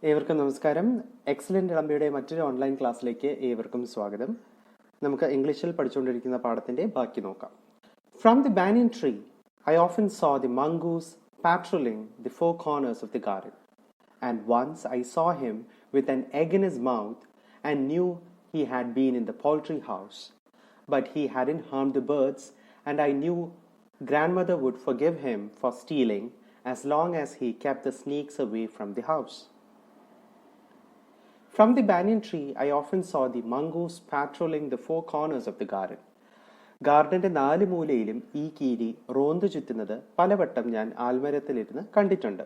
ഏവർക്കും നമസ്കാരം. എക്സലന്റ് ഇളമ്പയുടെ മറ്റൊരു ഓൺലൈൻ ക്ലാസ്സിലേക്ക് ഏവർക്കും സ്വാഗതം. നമുക്ക് ഇംഗ്ലീഷിൽ പഠിച്ചുകൊണ്ടിരിക്കുന്ന പാഠത്തിന്റെ ബാക്കി നോക്കാം. From the banyan tree, I often saw the mongoose patrolling the four corners of the garden. And once I saw him with an egg in his mouth and knew he had been in the poultry house. But he hadn't harmed the birds, and I knew grandmother would forgive him for stealing as long as he kept the snakes away from the house. From the banyan tree, I often saw the mongoose patrolling the four corners of the garden. ഗാർഡന്റെ 4 മൂലയിലും ഈ കീരി റോന്തു ചുറ്റുന്നത് പലവട്ടം ഞാൻ ആൽമരത്തിലിരുന്ന് കണ്ടിട്ടുണ്ട്.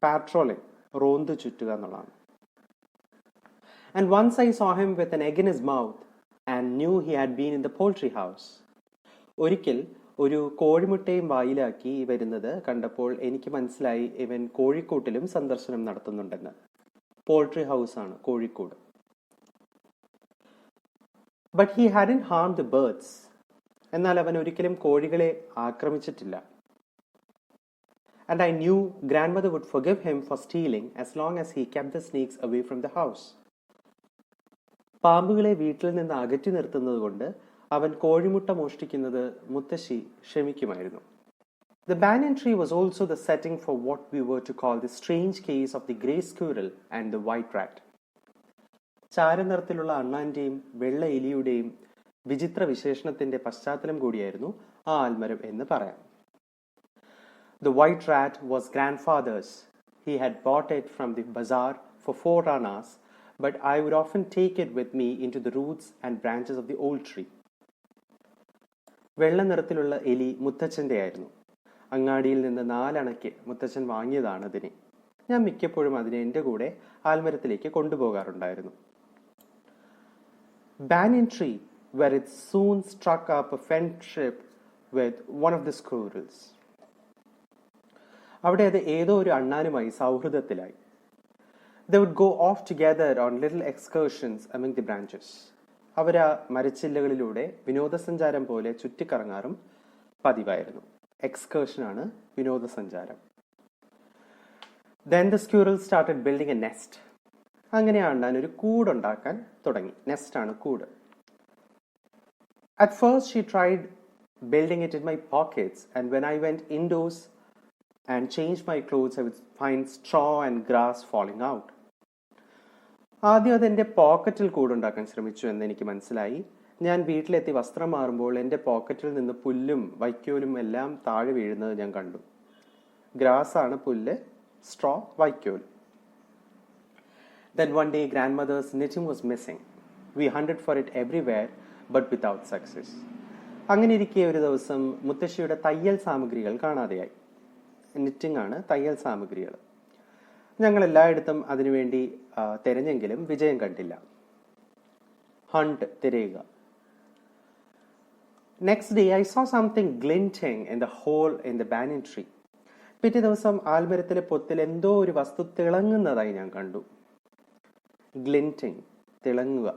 Patrolling, റോന്തു ചുറ്റുക എന്നുള്ളതാണ്. And once I saw him with an egg in his mouth and knew he had been in the poultry house. ഒരിക്കൽ ഒരു കോഴിമുട്ടയും വായിലാക്കി വരുന്നത് കണ്ടപ്പോൾ എനിക്ക് മനസ്സിലായി ഇവൻ കോഴിക്കൂട്ടിലും സന്ദർശനം നടത്തുന്നുണ്ടെന്ന്. പോൾട്രി ഹൗസ് ആണ് Kozhikode. But he hadn't harmed the birds. എന്നാൽ അവൻ ഒരിക്കലും കോഴികളെ ആക്രമിച്ചിട്ടില്ല. And I knew grandmother would forgive him for stealing as long as he kept the snakes away from the house. പാമ്പുകളെ വീട്ടിൽ നിന്ന് അകറ്റി നിർത്തുന്നത് കൊണ്ട് അവൻ കോഴിമുട്ട മോഷ്ടിക്കുന്നത് മുത്തശ്ശി ക്ഷമിക്കുമായിരുന്നു. The banyan tree was also the setting for what we were to call the strange case of the grey squirrel and the white rat. ചാരനിറത്തിലുള്ള അണ്ണാന്റെയും വെള്ള എലിയുടെയും വിചിത്ര വിശേഷണത്തിന്റെ പശ്ചാത്തലം കൂടിയായിരുന്നു ആ ആൽമരം എന്ന് പറയാം. The white rat was grandfather's. He had bought it from the bazaar for 4 annas, but I would often take it with me into the roots and branches of the old tree. വെള്ള നിറത്തിലുള്ള എലി മുത്തച്ഛൻ്റെ ആയിരുന്നു. അങ്ങാടിയിൽ നിന്ന് 4 അണയ്ക്ക് മുത്തച്ഛൻ വാങ്ങിയതാണ് അതിനെ. ഞാൻ മിക്കപ്പോഴും അതിനെ എൻ്റെ കൂടെ ആൽമരത്തിലേക്ക് കൊണ്ടുപോകാറുണ്ടായിരുന്നു. Banyan tree, where it soon struck up a friendship with one of the squirrels. അവിടെ അത് ഏതോ ഒരു അണ്ണാനുമായി സൗഹൃദത്തിലായി. They would go off together on little excursions among the branches. അവർ ആ മരച്ചില്ലകളിലൂടെ വിനോദസഞ്ചാരം പോലെ ചുറ്റിക്കറങ്ങാറും പതിവായിരുന്നു. എക്സ്കേർഷൻ ആണ് വിനോദസഞ്ചാരം. Then the squirrel started building a nest. അങ്ങനെ അണ്ണാൻ ഒരു കൂടുണ്ടാക്കാൻ തുടങ്ങി. നെസ്റ്റ് ആണ് കൂട്. At first she tried building it in my pockets, and when I went indoors and changed my clothes, I would find straw and grass falling out. ആദ്യം അത് എൻ്റെ പോക്കറ്റിൽ കൂടുണ്ടാക്കാൻ ശ്രമിച്ചു എന്ന് എനിക്ക് മനസ്സിലായി. ഞാൻ വീട്ടിലെത്തി വസ്ത്രം മാറുമ്പോൾ എൻ്റെ പോക്കറ്റിൽ നിന്ന് പുല്ലും വൈക്കോലും എല്ലാം താഴെ വീഴുന്നത് ഞാൻ കണ്ടു. ഗ്രാസ് ആണ് പുല്ല്, സ്ട്രോ വൈക്കോൽ. Then one day grandmother's knitting was missing. We hunted for it everywhere, but without success. അങ്ങനെ ഇരിക്കെ ഒരു ദിവസം മുത്തശ്ശിയുടെ തയ്യൽ സാമഗ്രികൾ കാണാതെയായി. നിറ്റിംഗ് ആണ് തയ്യൽ സാമഗ്രികൾ. ഞങ്ങൾ എല്ലായിടത്തും അതിനുവേണ്ടി തിരഞ്ഞെങ്കിലും വിജയം കണ്ടില്ല. ഹണ്ട്, തിരയുക. Next day I saw something glinting in the hole in the banyan tree. പിറ്റേ ദിവസം ആൽമരത്തിലെ പൊത്തിൽ എന്തോ ഒരു വസ്തു തിളങ്ങുന്നതായി ഞാൻ കണ്ടു. ഗ്ലിൻറ്റിംഗ്, തിളങ്ങുക.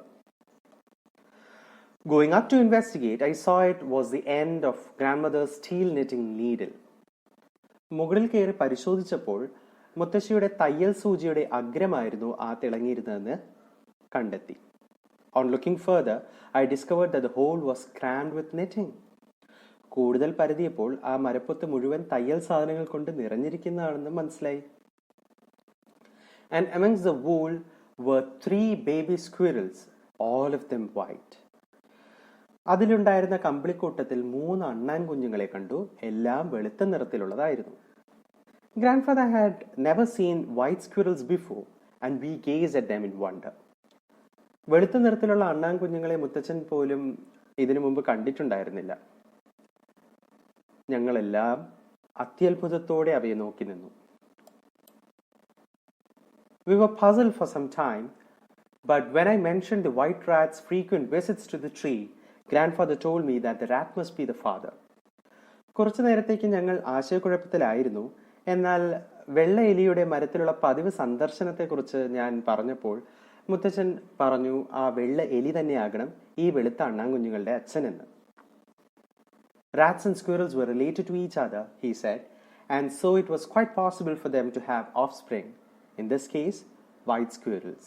Going up to investigate, I saw it was the end of grandmother's steel knitting needle. മുകളിൽ കയറി പരിശോധിച്ചപ്പോൾ മുത്തശ്ശിയുടെ തയ്യൽ സൂചിയുടെ അഗ്രമായിരുന്നു ആ തിളങ്ങിയിരുന്നതെന്ന് കണ്ടെത്തി. On looking further, I discovered that the hole was crammed with knitting. കൂടുതൽ പരതിയപ്പോൾ ആ മരപ്പൊത്ത് മുഴുവൻ തയ്യൽ സാധനങ്ങൾ കൊണ്ട് നിറഞ്ഞിരിക്കുന്നതാണെന്ന് മനസ്സിലായി. And amongst the wool were 3 baby squirrels, all of them white. അതിലുണ്ടായിരുന്ന കമ്പിളിക്കൂട്ടത്തിൽ 3 അണ്ണാൻ കുഞ്ഞുങ്ങളെ കണ്ടു. എല്ലാം വെളുത്ത നിറത്തിലുള്ളതായിരുന്നു. Grandfather had never seen white squirrels before, and we gazed at them in wonder. വെളുത്ത നിറത്തിലുള്ള അണ്ണാൻ കുഞ്ഞുങ്ങളെ മുത്തച്ഛൻ പോലും ഇതിനു മുമ്പ് കണ്ടിട്ടുണ്ടായിരുന്നില്ല. ഞങ്ങളെല്ലാം അത്യത്ഭുതത്തോടെ അവയെ നോക്കി നിന്നു. We were puzzled for some time, but when I mentioned the white rat's frequent visits to the tree, grandfather told me that the rat must be the father. കുറച്ചു നേരത്തേക്ക് ഞങ്ങൾ ആശയക്കുഴപ്പത്തിലായിരുന്നു. എന്നാൽ വെള്ള എലിയുടെ മരത്തിലുള്ള പതിവ് സന്ദർശനത്തെക്കുറിച്ച് ഞാൻ പറഞ്ഞപ്പോൾ മുത്തച്ഛൻ പറഞ്ഞു ആ വെള്ള എലി തന്നെയാകണം ഈ വെളുത്ത അണ്ണാൻകുഞ്ഞുങ്ങളുടെ അച്ഛനെന്ന്. Rats and squirrels were related to each other, he said, and so it was quite possible for them to have offspring, in this case, white squirrels.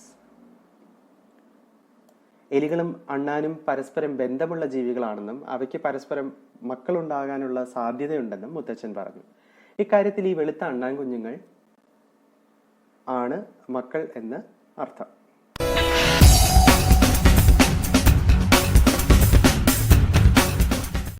എലികളും അണ്ണാനും പരസ്പരം ബന്ധമുള്ള ജീവികളാണെന്നും അവയ്ക്ക് പരസ്പരം മക്കളുണ്ടാകാനുള്ള സാധ്യതയുണ്ടെന്നും മുത്തച്ഛൻ പറഞ്ഞു. ഇക്കാര്യത്തിൽ ഈ വെളുത്ത അണ്ണാൻ കുഞ്ഞുങ്ങൾ ആണ് മക്കൾ എന്ന് അർത്ഥം.